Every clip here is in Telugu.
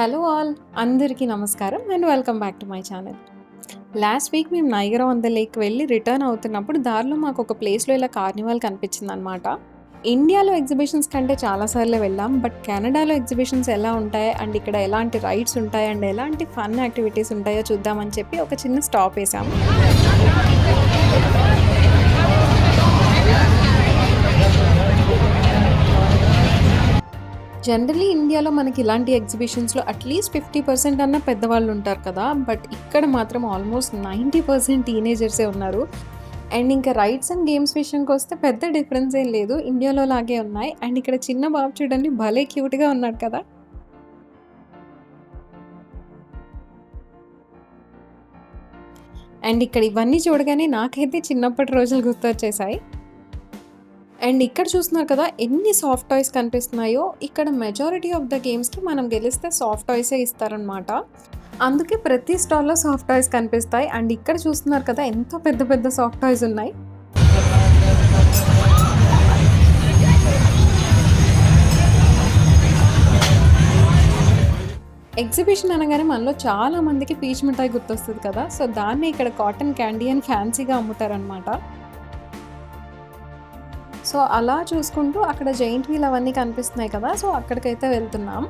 హలో ఆల్ అందరికీ నమస్కారం and welcome back to my channel. Last week మేము నైగరా ఆన్ ద లేక్ వెళ్ళి రిటర్న్ అవుతున్నప్పుడు దారిలో మాకు ఒక ప్లేస్లో ఇలా కార్నివాల్ కనిపించిందనమాట. ఇండియాలో ఎగ్జిబిషన్స్ కంటే చాలాసార్లు వెళ్ళాం, బట్ కెనడాలో ఎగ్జిబిషన్స్ ఎలా ఉంటాయి అండ్ ఇక్కడ ఎలాంటి రైడ్స్ ఉంటాయి అండ్ ఎలాంటి ఫన్ యాక్టివిటీస్ ఉంటాయో చూద్దామని చెప్పి ఒక చిన్న స్టాప్ వేసాం. జనరలీ ఇండియాలో మనకి ఇలాంటి ఎగ్జిబిషన్స్‌లో అట్‌లీస్ట్ 50% అన్న పెద్దవాళ్ళు ఉంటారు కదా! బట్ ఇక్కడ మాత్రం ఆల్మోస్ట్ 90% టీనేజర్సే ఉన్నారు. అండ్ ఇంకా రైడ్స్ అండ్ గేమ్స్ విషయంకొస్తే పెద్ద డిఫరెన్స్ ఏం లేదు. ఇండియాలో లాగే ఉన్నాయి. అండ్ ఇక్కడ చిన్న బాబు చూడండి భలే క్యూట్‌గా ఉన్నాడు కదా! అండ్ ఇక్కడ ఇవన్నీ చూడగానే నాకైతే చిన్నప్పటి రోజులు గుర్తొచ్చేసాయి. అండ్ ఇక్కడ చూస్తున్నారు కదా ఎన్ని సాఫ్ట్ టాయ్స్ కనిపిస్తున్నాయో. ఇక్కడ మెజారిటీ ఆఫ్ ద గేమ్స్‌కి మనం గెలిస్తే సాఫ్ట్ టాయ్సే ఇస్తారనమాట. అందుకే ప్రతి స్టాల్‌లో సాఫ్ట్ టాయ్స్ కనిపిస్తాయి. అండ్ ఇక్కడ చూస్తున్నారు కదా ఎంత పెద్ద పెద్ద సాఫ్ట్ టాయ్స్ ఉన్నాయి. ఎగ్జిబిషన్ అనగానే మనలో చాలా మందికి పీచ్ మిఠాయి గుర్తొస్తుంది కదా! సో దాన్ని ఇక్కడ కాటన్ క్యాండీ అని ఫ్యాన్సీగా అమ్ముతారనమాట. సో అలా చూసుకుంటూ అక్కడ జెయింట్ వీల్ అవన్నీ కనిపిస్తున్నాయి కదా! సో అక్కడికైతే వెళ్తున్నాం.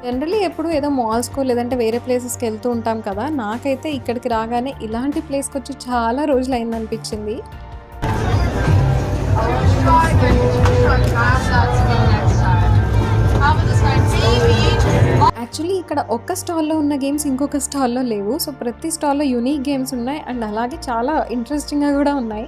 జనరల్లీ ఎప్పుడు ఏదో మాల్స్‌కో లేదంటే వేరే ప్లేసెస్‌కి వెళ్తూ ఉంటాం కదా! నాకైతే ఇక్కడికి రాగానే ఇలాంటి ప్లేస్‌కొచ్చి చాలా రోజులయిందనిపించింది. యాక్చువల్లీ ఇక్కడ ఒక్క స్టాల్‌లో ఉన్న గేమ్స్ ఇంకొక స్టాల్‌లో లేవు. సో ప్రతి స్టాల్‌లో యూనిక్ గేమ్స్ ఉన్నాయి. అండ్ అలాగే చాలా ఇంట్రెస్టింగ్‌గా కూడా ఉన్నాయి.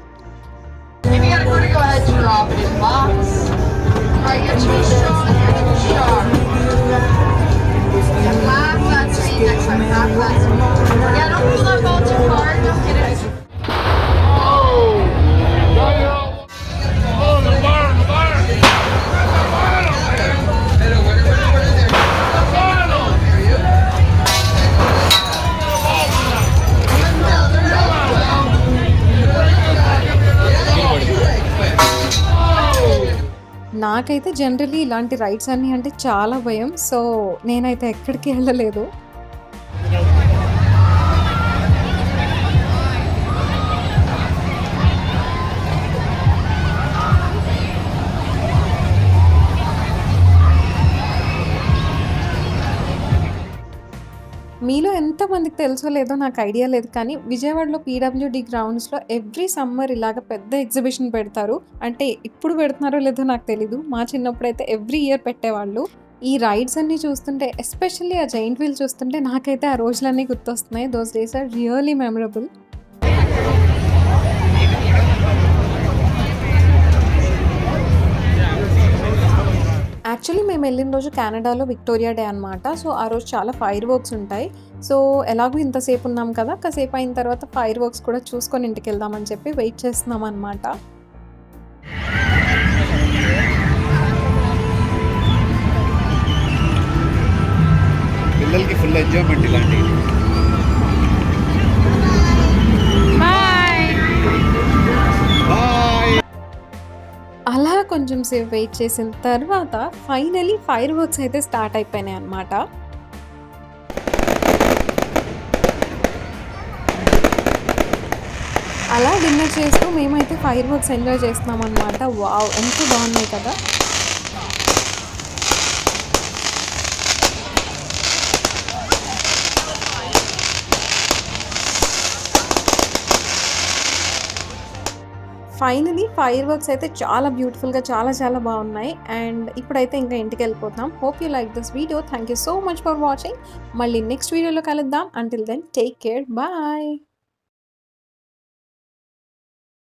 నాకైతే జనరల్లీ ఇలాంటి రైడ్స్ అన్నీ అంటే చాలా భయం. సో నేనైతే ఎక్కడికి వెళ్ళలేదు. మీలో ఎంతమందికి తెలుసో లేదో నాకు ఐడియా లేదు, కానీ విజయవాడలో పీడబ్ల్యూడీ గ్రౌండ్స్‌లో ఎవ్రీ సమ్మర్ ఇలాగ పెద్ద ఎగ్జిబిషన్ పెడతారు. అంటే ఇప్పుడు పెడుతున్నారో లేదో నాకు తెలీదు. మా చిన్నప్పుడైతే ఎవ్రీ ఇయర్ పెట్టేవాళ్ళు. ఈ రైడ్స్ అన్నీ చూస్తుంటే, ఎస్పెషల్లీ ఆ జెయింట్ వీల్ చూస్తుంటే నాకైతే ఆ రోజులన్నీ గుర్తొస్తున్నాయి. Those days are really memorable. Actually మేము వెళ్ళిన రోజు కెనడాలో విక్టోరియా డే అనమాట. సో ఆ రోజు చాలా ఫైర్ వర్క్స్ ఉంటాయి. సో ఎలాగో ఇంతసేపు ఉన్నాం కదా, కాసేపు అయిన తర్వాత ఫైర్ వర్క్స్ కూడా చూసుకొని ఇంటికి వెళ్దామని చెప్పి వెయిట్ చేస్తున్నాం అనమాట. పిల్లలకి ఫుల్ ఎంజాయ్మెంట్ ఇలాంటివి. అలా కొంచెం సేపు వెయిట్ చేసిన తర్వాత ఫైనలీ ఫైర్ వర్క్స్ అయితే స్టార్ట్ అయిపోయినాయి అనమాట. అలా డిన్నర్ చేస్తూ మేమైతే ఫైర్ వర్క్స్ ఎంజాయ్ చేస్తున్నాం అనమాట. వావ్, ఎంత బాగున్నాయి కదా! ఫైనలీ ఫైర్ వర్క్స్ అయితే చాలా బ్యూటిఫుల్‌గా చాలా చాలా బాగున్నాయి. అండ్ ఇప్పుడైతే ఇంకా ఇంటికి వెళ్ళిపోతున్నాం. Hope you like this video. Thank you so much for watching. మళ్ళీ నెక్స్ట్ వీడియోలో కలుద్దాం. Until then take care. Bye.